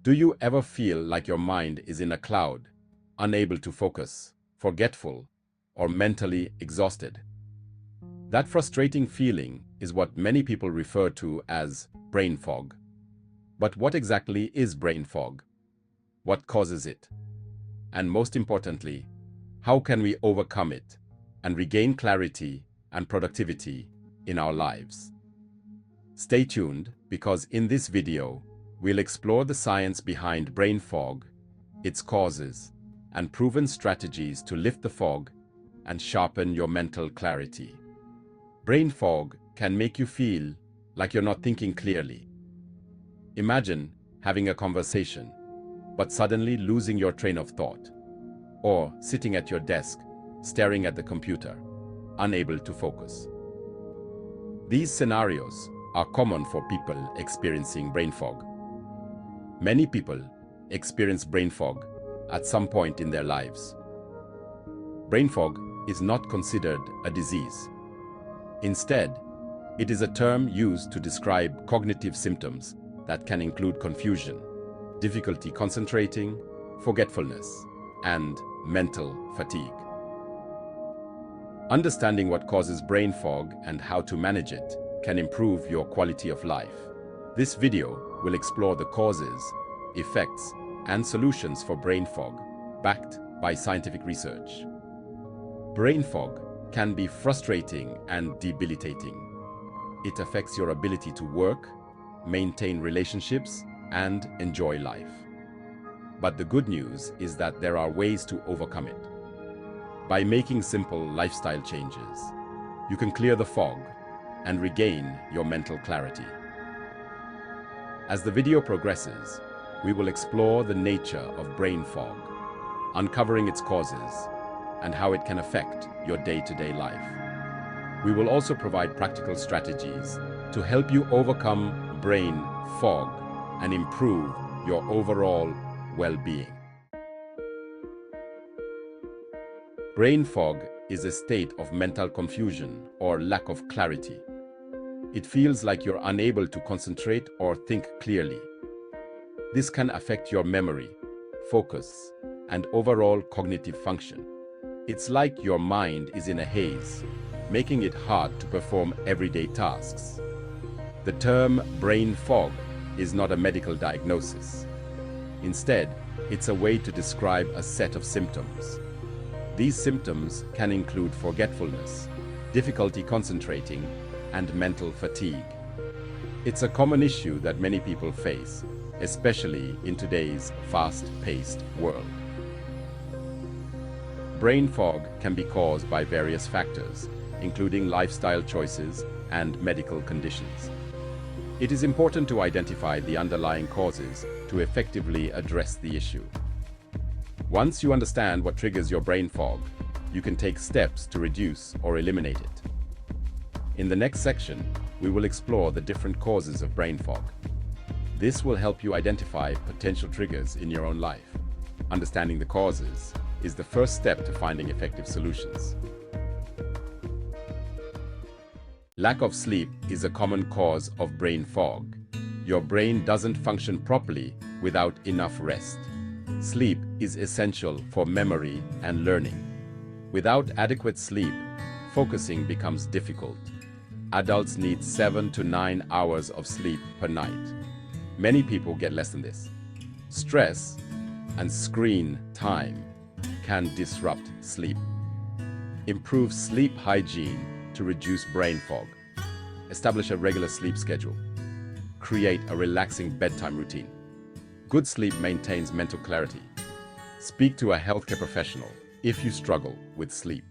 Do you ever feel like your mind is in a cloud, unable to focus, forgetful, or mentally exhausted? That frustrating feeling is what many people refer to as brain fog. But what exactly is brain fog? What causes it? And most importantly, how can we overcome it and regain clarity and productivity in our lives? Stay tuned, because in this video, we'll explore the science behind brain fog, its causes, and proven strategies to lift the fog and sharpen your mental clarity. Brain fog can make you feel like you're not thinking clearly. Imagine having a conversation, but suddenly losing your train of thought, or sitting at your desk, staring at the computer, unable to focus. These scenarios are common for people experiencing brain fog. Many people experience brain fog at some point in their lives. Brain fog is not considered a disease. Instead, it is a term used to describe cognitive symptoms that can include confusion, difficulty concentrating, forgetfulness, and mental fatigue. Understanding what causes brain fog and how to manage it can improve your quality of life. This video will explore the causes, effects, and solutions for brain fog, backed by scientific research. Brain fog can be frustrating and debilitating. It affects your ability to work, maintain relationships, and enjoy life. But the good news is that there are ways to overcome it. By making simple lifestyle changes, you can clear the fog and regain your mental clarity. As the video progresses, we will explore the nature of brain fog, uncovering its causes and how it can affect your day-to-day life. We will also provide practical strategies to help you overcome brain fog and improve your overall well-being. Brain fog is a state of mental confusion or lack of clarity. It feels like you're unable to concentrate or think clearly. This can affect your memory, focus, and overall cognitive function. It's like your mind is in a haze, making it hard to perform everyday tasks. The term brain fog is not a medical diagnosis. Instead, it's a way to describe a set of symptoms. These symptoms can include forgetfulness, difficulty concentrating, and mental fatigue. It's a common issue that many people face, especially in today's fast-paced world. Brain fog can be caused by various factors, including lifestyle choices and medical conditions. It is important to identify the underlying causes to effectively address the issue. Once you understand what triggers your brain fog, you can take steps to reduce or eliminate it. In the next section, we will explore the different causes of brain fog. This will help you identify potential triggers in your own life. Understanding the causes is the first step to finding effective solutions. Lack of sleep is a common cause of brain fog. Your brain doesn't function properly without enough rest. Sleep is essential for memory and learning. Without adequate sleep, focusing becomes difficult. Adults need 7 to 9 hours of sleep per night. Many people get less than this. Stress and screen time can disrupt sleep. Improve sleep hygiene to reduce brain fog. Establish a regular sleep schedule. Create a relaxing bedtime routine. Good sleep maintains mental clarity. Speak to a healthcare professional if you struggle with sleep.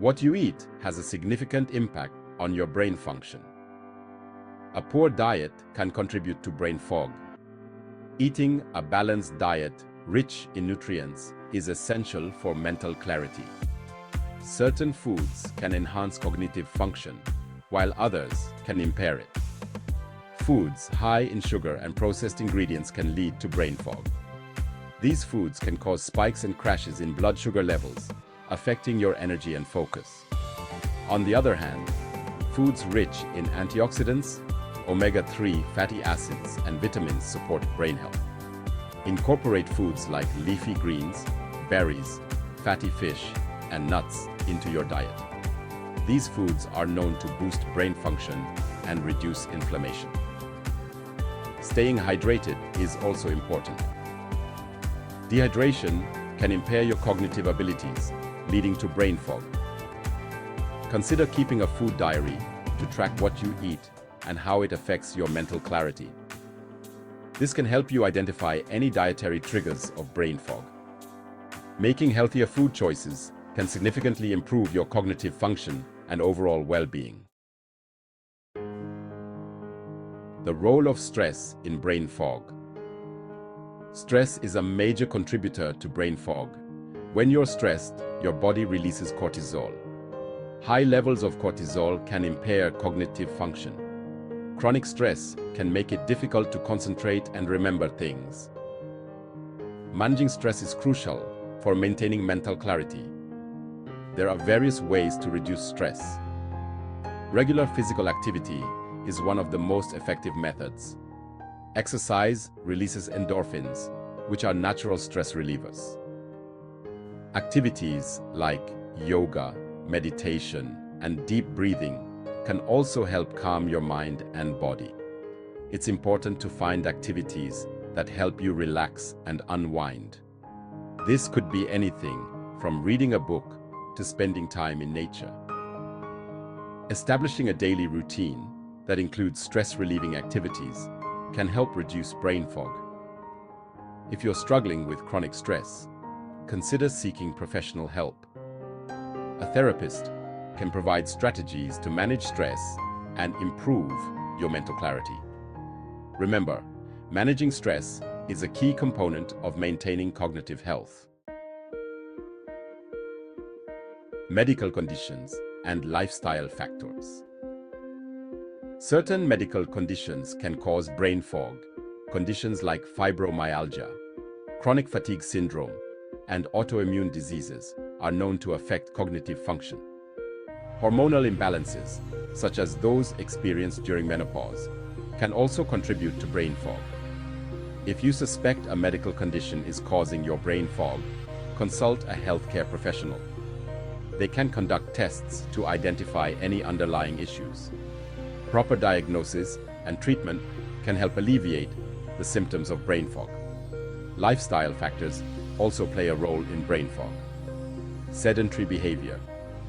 What you eat has a significant impact on your brain function. A poor diet can contribute to brain fog. Eating a balanced diet rich in nutrients is essential for mental clarity. Certain foods can enhance cognitive function, while others can impair it. Foods high in sugar and processed ingredients can lead to brain fog. These foods can cause spikes and crashes in blood sugar levels, affecting your energy and focus. On the other hand, foods rich in antioxidants, omega-3 fatty acids and vitamins support brain health. Incorporate foods like leafy greens, berries, fatty fish, and nuts into your diet. These foods are known to boost brain function and reduce inflammation. Staying hydrated is also important. Dehydration can impair your cognitive abilities, leading to brain fog. Consider keeping a food diary to track what you eat and how it affects your mental clarity. This can help you identify any dietary triggers of brain fog. Making healthier food choices can significantly improve your cognitive function and overall well-being. The role of stress in brain fog. Stress is a major contributor to brain fog. When you're stressed, your body releases cortisol. High levels of cortisol can impair cognitive function. Chronic stress can make it difficult to concentrate and remember things. Managing stress is crucial for maintaining mental clarity. There are various ways to reduce stress. Regular physical activity is one of the most effective methods. Exercise releases endorphins, which are natural stress relievers. Activities like yoga, meditation, and deep breathing can also help calm your mind and body. It's important to find activities that help you relax and unwind. This could be anything from reading a book to spending time in nature. Establishing a daily routine that includes stress-relieving activities can help reduce brain fog. If you're struggling with chronic stress, consider seeking professional help. A therapist can provide strategies to manage stress and improve your mental clarity. Remember, managing stress is a key component of maintaining cognitive health. Medical conditions and lifestyle factors. Certain medical conditions can cause brain fog. Conditions like fibromyalgia, chronic fatigue syndrome, and autoimmune diseases are known to affect cognitive function. Hormonal imbalances, such as those experienced during menopause, can also contribute to brain fog. If you suspect a medical condition is causing your brain fog, consult a healthcare professional. They can conduct tests to identify any underlying issues. Proper diagnosis and treatment can help alleviate the symptoms of brain fog. Lifestyle factors also play a role in brain fog. Sedentary behavior,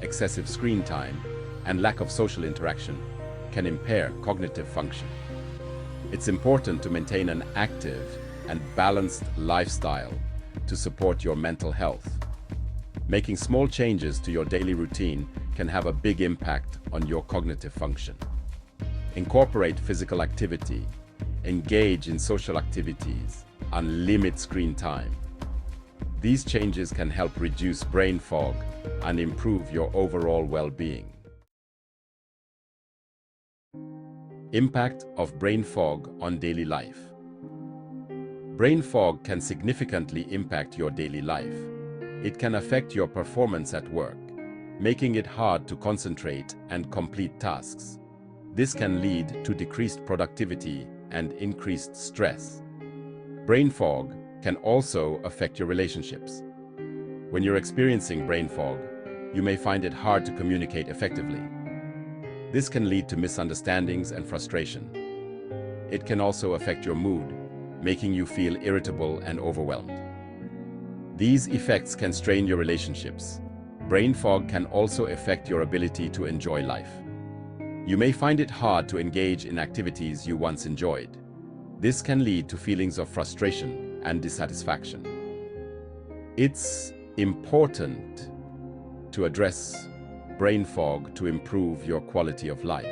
excessive screen time, and lack of social interaction can impair cognitive function. It's important to maintain an active and balanced lifestyle to support your mental health. Making small changes to your daily routine can have a big impact on your cognitive function. Incorporate physical activity, engage in social activities, and limit screen time. These changes can help reduce brain fog and improve your overall well-being. Impact of brain fog on daily life. Brain fog can significantly impact your daily life. It can affect your performance at work, making it hard to concentrate and complete tasks. This can lead to decreased productivity and increased stress. Brain fog can also affect your relationships. When you're experiencing brain fog, you may find it hard to communicate effectively. This can lead to misunderstandings and frustration. It can also affect your mood, making you feel irritable and overwhelmed. These effects can strain your relationships. Brain fog can also affect your ability to enjoy life. You may find it hard to engage in activities you once enjoyed. This can lead to feelings of frustration and dissatisfaction. It's important to address brain fog to improve your quality of life.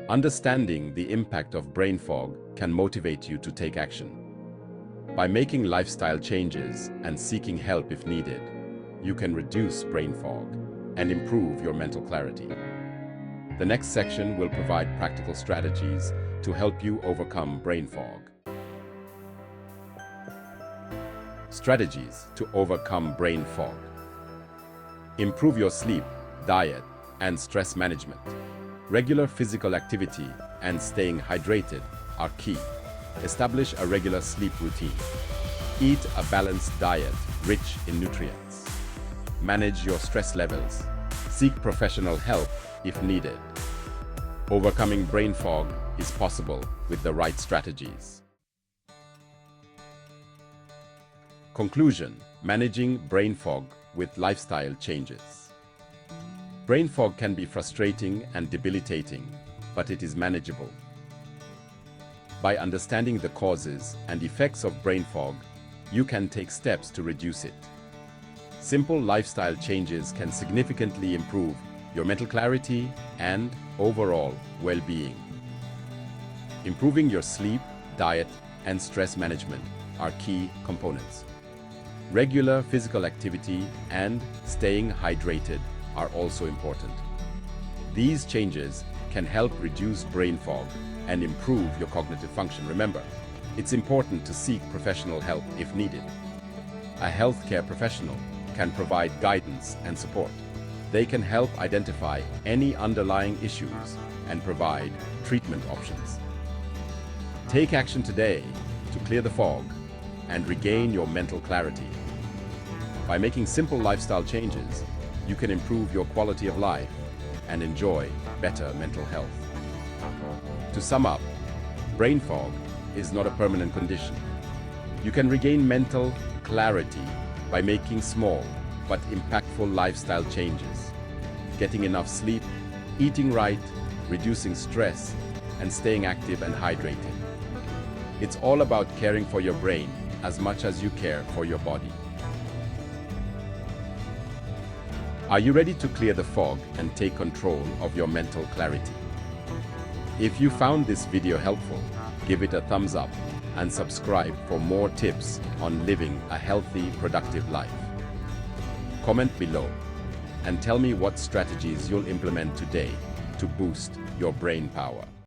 Understanding the impact of brain fog can motivate you to take action. By making lifestyle changes and seeking help if needed, you can reduce brain fog and improve your mental clarity. The next section will provide practical strategies to help you overcome brain fog. Strategies to overcome brain fog. Improve your sleep, diet, and stress management. Regular physical activity and staying hydrated are key. Establish a regular sleep routine. Eat a balanced diet rich in nutrients. Manage your stress levels. Seek professional help if needed. Overcoming brain fog is possible with the right strategies. Conclusion: managing brain fog with lifestyle changes. Brain fog can be frustrating and debilitating, but it is manageable. By understanding the causes and effects of brain fog, you can take steps to reduce it. Simple lifestyle changes can significantly improve your mental clarity and overall well-being. Improving your sleep, diet, and stress management are key components. Regular physical activity and staying hydrated are also important. These changes can help reduce brain fog and improve your cognitive function. Remember, it's important to seek professional help if needed. A healthcare professional can provide guidance and support. They can help identify any underlying issues and provide treatment options. Take action today to clear the fog and regain your mental clarity. By making simple lifestyle changes, you can improve your quality of life and enjoy better mental health. To sum up, brain fog is not a permanent condition. You can regain mental clarity by making small but impactful lifestyle changes. Getting enough sleep, eating right, reducing stress, and staying active and hydrated. It's all about caring for your brain as much as you care for your body. Are you ready to clear the fog and take control of your mental clarity? If you found this video helpful, give it a thumbs up and subscribe for more tips on living a healthy, productive life. Comment below and tell me what strategies you'll implement today to boost your brain power.